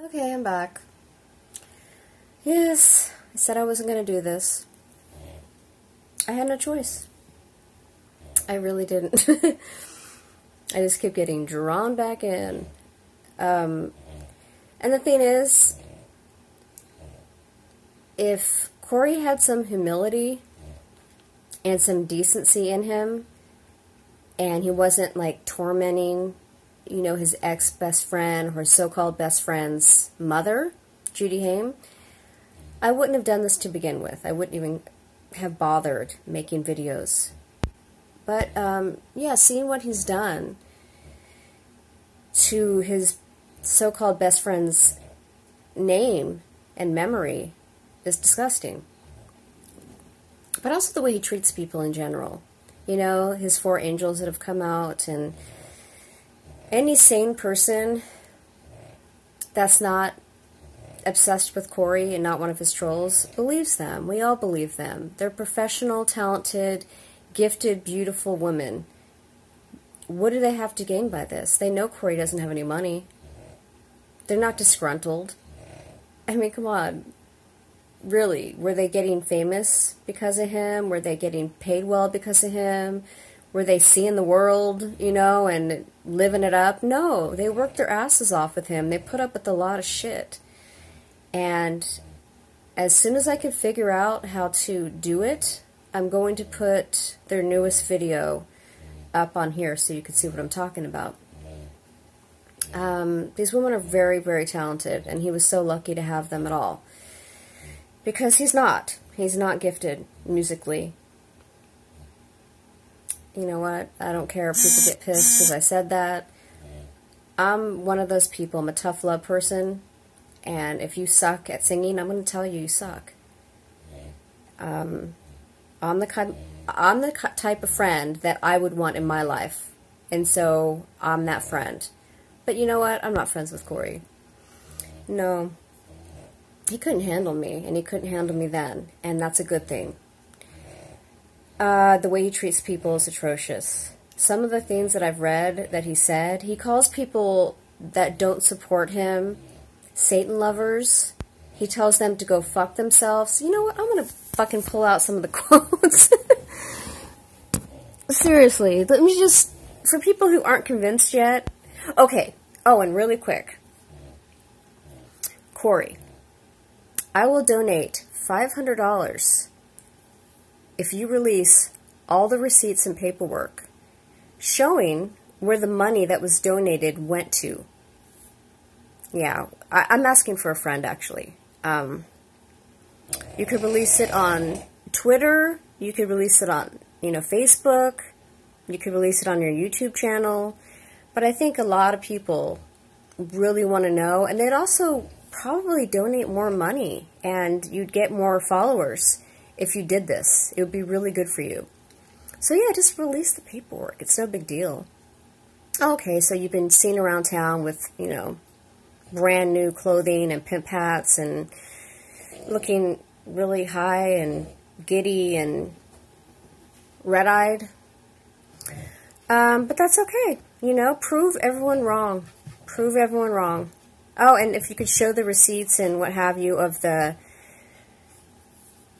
Okay, I'm back. Yes, I said I wasn't going to do this. I had no choice. I really didn't. I just kept getting drawn back in. And the thing is, if Corey had some humility and some decency in him, and he wasn't like tormenting, his ex-best friend or his so-called best friend's mother, Judy Haim, I wouldn't have done this to begin with. I wouldn't even have bothered making videos. But, yeah, seeing what he's done to his so-called best friend's name and memory is disgusting. But also the way he treats people in general. His 4 angels that have come out, and any sane person that's not obsessed with Corey and not one of his trolls believes them. We all believe them. They're professional, talented, gifted, beautiful women. What do they have to gain by this? They know Corey doesn't have any money. They're not disgruntled. I mean, come on. Really, were they getting famous because of him? Were they getting paid well because of him? Were they seeing the world, and living it up? No, they worked their asses off with him. They put up with a lot of shit. And as soon as I could figure out how to do it, I'm going to put their newest video up on here so you can see what I'm talking about. These women are very, very talented, and he was so lucky to have them at all. Because he's not. He's not gifted musically. You know what? I don't care if people get pissed because I said that. I'm one of those people. I'm a tough love person. And if you suck at singing, I'm going to tell you suck. I'm the type of friend that I would want in my life. And so I'm that friend. But you know what? I'm not friends with Corey. No. He couldn't handle me, and he couldn't handle me then, and that's a good thing. The way he treats people is atrocious. Some of the things that I've read that he said, he calls people that don't support him Satan lovers. He tells them to go fuck themselves. You know what? I'm going to fucking pull out some of the quotes. Seriously, let me just, for people who aren't convinced yet. Okay. Oh, and really quick. Corey. I will donate $500 if you release all the receipts and paperwork showing where the money that was donated went to. Yeah, I'm asking for a friend, actually. You could release it on Twitter. You could release it on, Facebook. You could release it on your YouTube channel. But I think a lot of people really want to know, and they'd also probably donate more money, and you'd get more followers if you did this. It would be really good for you. So yeah, just release the paperwork. It's no big deal. Okay, so you've been seen around town with, brand new clothing and pimp hats and looking really high and giddy and red-eyed. But that's okay. Prove everyone wrong. Prove everyone wrong. Oh, and if you could show the receipts and what have you of the,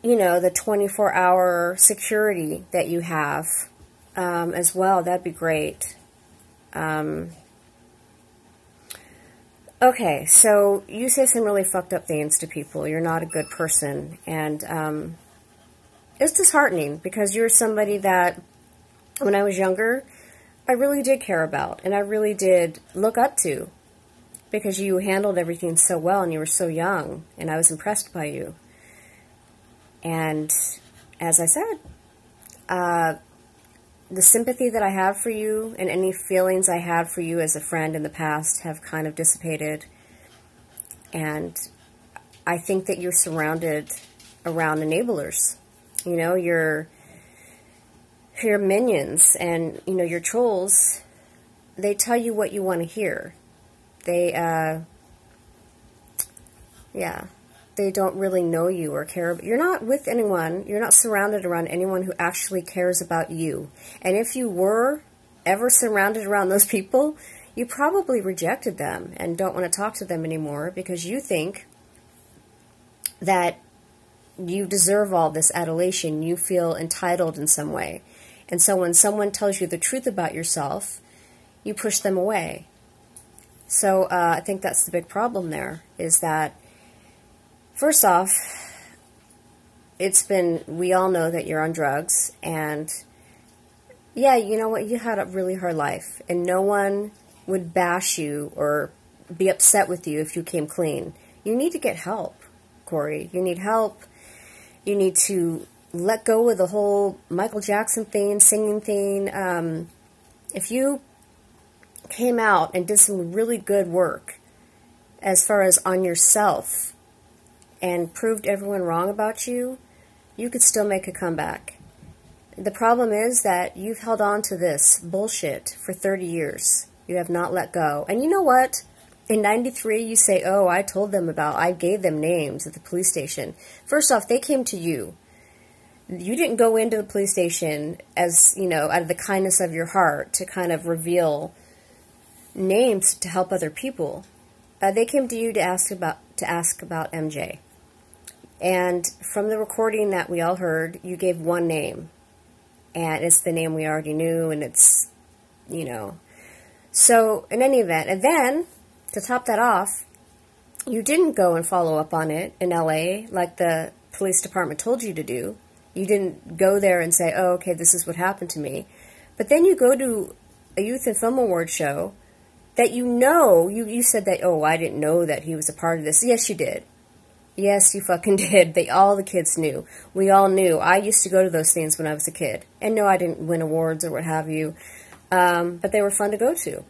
the 24-hour security that you have as well, that'd be great. Okay, so you say some really fucked up things to people. You're not a good person. And it's disheartening because you're somebody that, when I was younger, I really did care about and I really did look up to. Because you handled everything so well and you were so young, and I was impressed by you. And as I said, the sympathy that I have for you and any feelings I had for you as a friend in the past have kind of dissipated. And I think that you're surrounded around enablers. Your minions and, your trolls, they tell you what you want to hear. They don't really know you or care. You're not with anyone. You're not surrounded around anyone who actually cares about you. And if you were ever surrounded around those people, you probably rejected them and don't want to talk to them anymore because you think that you deserve all this adulation. You feel entitled in some way. And so when someone tells you the truth about yourself, you push them away. So I think that's the big problem there, is that, first off, we all know that you're on drugs, and yeah, you know what, you had a really hard life, and no one would bash you or be upset with you if you came clean. You need to get help, Corey. You need help. You need to let go of the whole Michael Jackson thing, singing thing. If you came out and did some really good work as far as on yourself and proved everyone wrong about you, you could still make a comeback. The problem is that you've held on to this bullshit for 30 years. You have not let go. And you know what? In 93, you say, oh, I gave them names at the police station. First off, they came to you. You didn't go into the police station as, out of the kindness of your heart to kind of reveal names to help other people. They came to you to ask about MJ. And from the recording that we all heard, you gave one name. And it's the name we already knew, and it's, So, in any event, and then, to top that off, you didn't go and follow up on it in LA like the police department told you to do. You didn't go there and say, oh, okay, this is what happened to me. But then you go to a Youth and Film Award show that you said that, oh, I didn't know that he was a part of this. Yes, you did. Yes, you fucking did. All the kids knew. We all knew. I used to go to those things when I was a kid. And no, I didn't win awards or what have you. But they were fun to go to.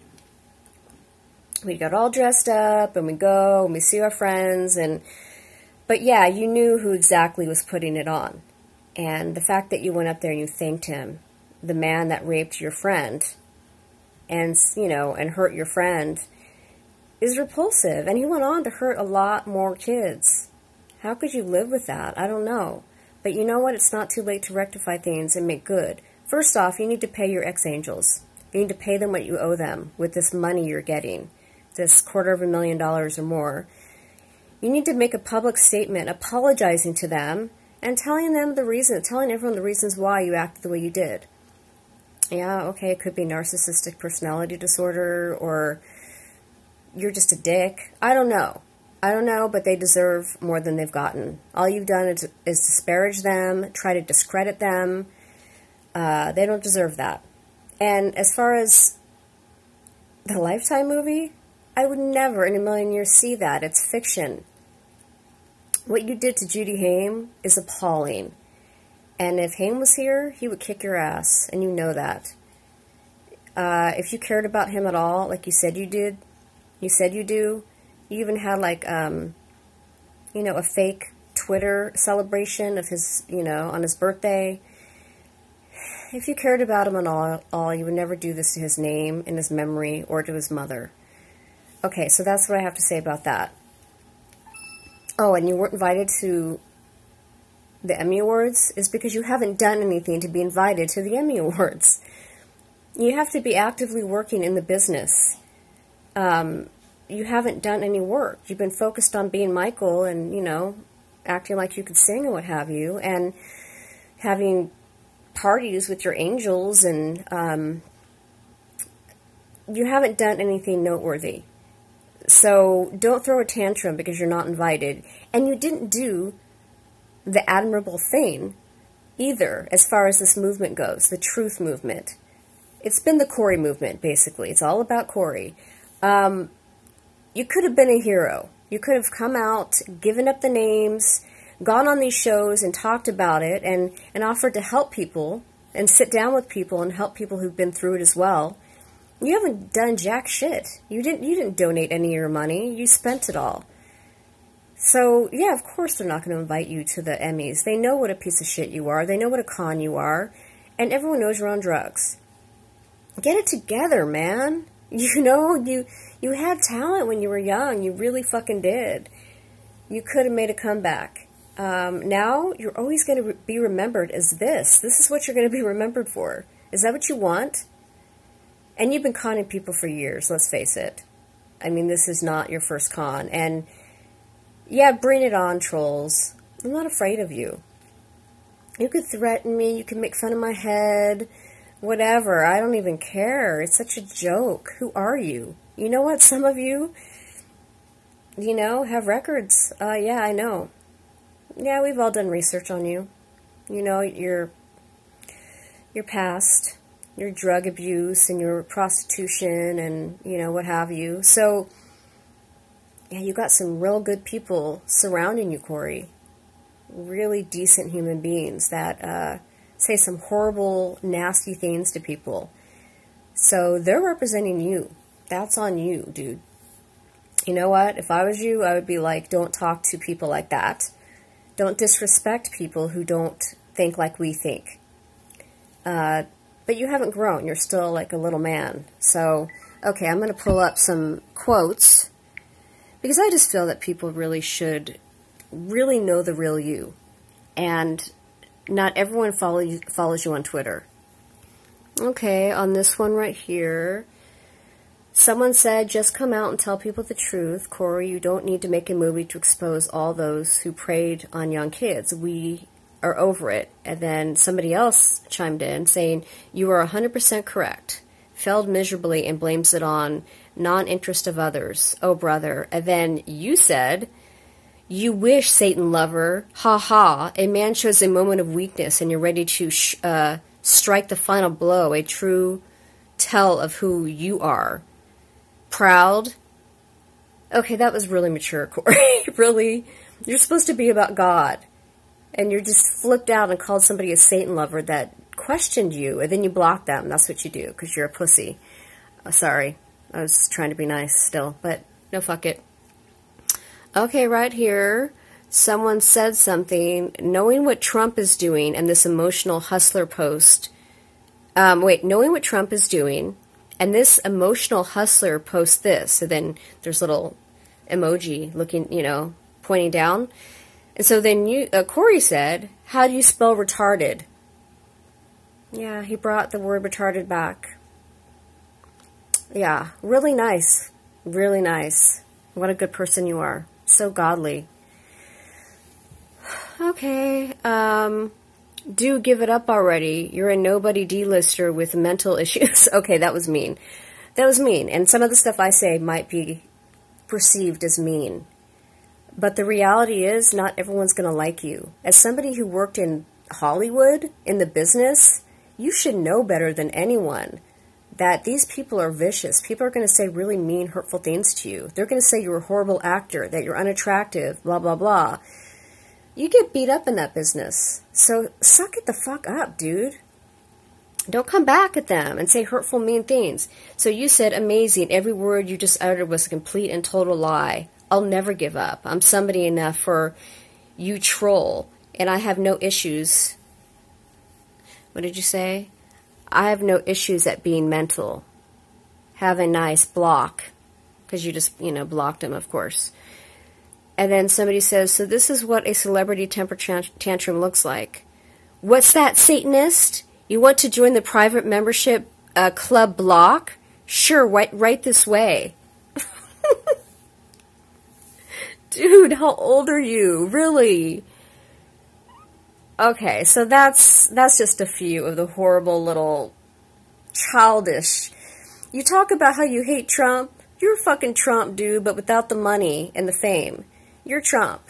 We got all dressed up, and we go, and we see our friends, but yeah, you knew who exactly was putting it on. And the fact that you went up there and you thanked him, the man that raped your friend, and hurt your friend, is repulsive. And he went on to hurt a lot more kids. How could you live with that? I don't know. But you know what? It's not too late to rectify things and make good. First off, you need to pay your ex-angels. You need to pay them what you owe them with this money you're getting, this $250,000 or more. You need to make a public statement apologizing to them and telling everyone the reasons why you acted the way you did. Yeah, okay, it could be narcissistic personality disorder, or you're just a dick. I don't know, but they deserve more than they've gotten. All you've done is disparage them, try to discredit them. They don't deserve that. And as far as the Lifetime movie, I would never in a million years see that. It's fiction. What you did to Judy Haim is appalling. And if Haim was here, he would kick your ass, and you know that. If you cared about him at all, like you said you do, you even had a fake Twitter celebration of his, on his birthday. If you cared about him at all, you would never do this to his name, in his memory, or to his mother. Okay, so that's what I have to say about that. Oh, and you weren't invited to the Emmy Awards is because you haven't done anything to be invited to the Emmy Awards. You have to be actively working in the business. You haven't done any work. You've been focused on being Michael and, acting like you could sing and what have you, and having parties with your angels, and you haven't done anything noteworthy. So don't throw a tantrum because you're not invited. And you didn't do the admirable thing either, as far as this movement goes, the truth movement. It's been the Corey movement, basically. It's all about Corey. You could have been a hero. You could have come out, given up the names, gone on these shows and talked about it, and offered to help people and sit down with people and help people who've been through it as well. You haven't done jack shit. You didn't donate any of your money. You spent it all. So, yeah, of course they're not going to invite you to the Emmys. They know what a piece of shit you are. They know what a con you are. And everyone knows you're on drugs. Get it together, man. You had talent when you were young. You really fucking did. You could have made a comeback. Now, you're always going to be remembered as this. This is what you're going to be remembered for. Is that what you want? And you've been conning people for years, let's face it. I mean, this is not your first con. And yeah, bring it on, trolls. I'm not afraid of you. You could threaten me, you can make fun of my head, whatever. I don't even care. It's such a joke. Who are you? You know what? Some of you, you know, have records. Yeah, I know. Yeah, we've all done research on you. You know, your past, your drug abuse and your prostitution and, you know, what have you. So, yeah, you got some real good people surrounding you, Corey. Really decent human beings that say some horrible, nasty things to people. So they're representing you. That's on you, dude. You know what? If I was you, I would be like, don't talk to people like that. Don't disrespect people who don't think like we think. But you haven't grown. You're still like a little man. So, okay, I'm going to pull up some quotes because I just feel that people really should really know the real you. And not everyone follows you on Twitter. Okay, on this one right here, someone said, just come out and tell people the truth. Corey, you don't need to make a movie to expose all those who preyed on young kids. We are over it. And then somebody else chimed in saying, you are 100% correct. Failed miserably and blames it on non-interest of others. Oh, brother. And then you said, you wish, Satan lover, ha ha, a man shows a moment of weakness and you're ready to strike the final blow, a true tell of who you are. Proud. Okay, that was really mature, Corey. Really? You're supposed to be about God. And you're just flipped out and called somebody a Satan lover that questioned you, and then you block them. That's what you do, because you're a pussy. Sorry. I was trying to be nice still, but no, fuck it. Okay, right here, someone said something, knowing what Trump is doing, and this emotional hustler post, knowing what Trump is doing, and this emotional hustler posts this, so then there's little emoji looking, you know, pointing down, and so then Corey said, how do you spell retarded? Yeah, he brought the word retarded back. Yeah, really nice, really nice. What a good person you are. So godly. Okay, do give it up already. You're a nobody D-lister with mental issues. Okay, that was mean. That was mean. And some of the stuff I say might be perceived as mean. But the reality is, not everyone's going to like you. As somebody who worked in Hollywood, in the business, you should know better than anyone that these people are vicious. People are going to say really mean, hurtful things to you. They're going to say you're a horrible actor, that you're unattractive, blah, blah, blah. You get beat up in that business. So suck it the fuck up, dude. Don't come back at them and say hurtful, mean things. So you said, amazing, every word you just uttered was a complete and total lie. I'll never give up. I'm somebody enough for you troll. And I have no issues. What did you say? I have no issues at being mental. Have a nice block. Because you just, you know, blocked him, of course. And then somebody says, so this is what a celebrity temper tantrum looks like. What's that, Satanist? You want to join the private membership club block? Sure, right this way. Dude, how old are you? Really? Okay, so that's just a few of the horrible little childish. You talk about how you hate Trump. You're fucking Trump, dude, but without the money and the fame. You're Trump.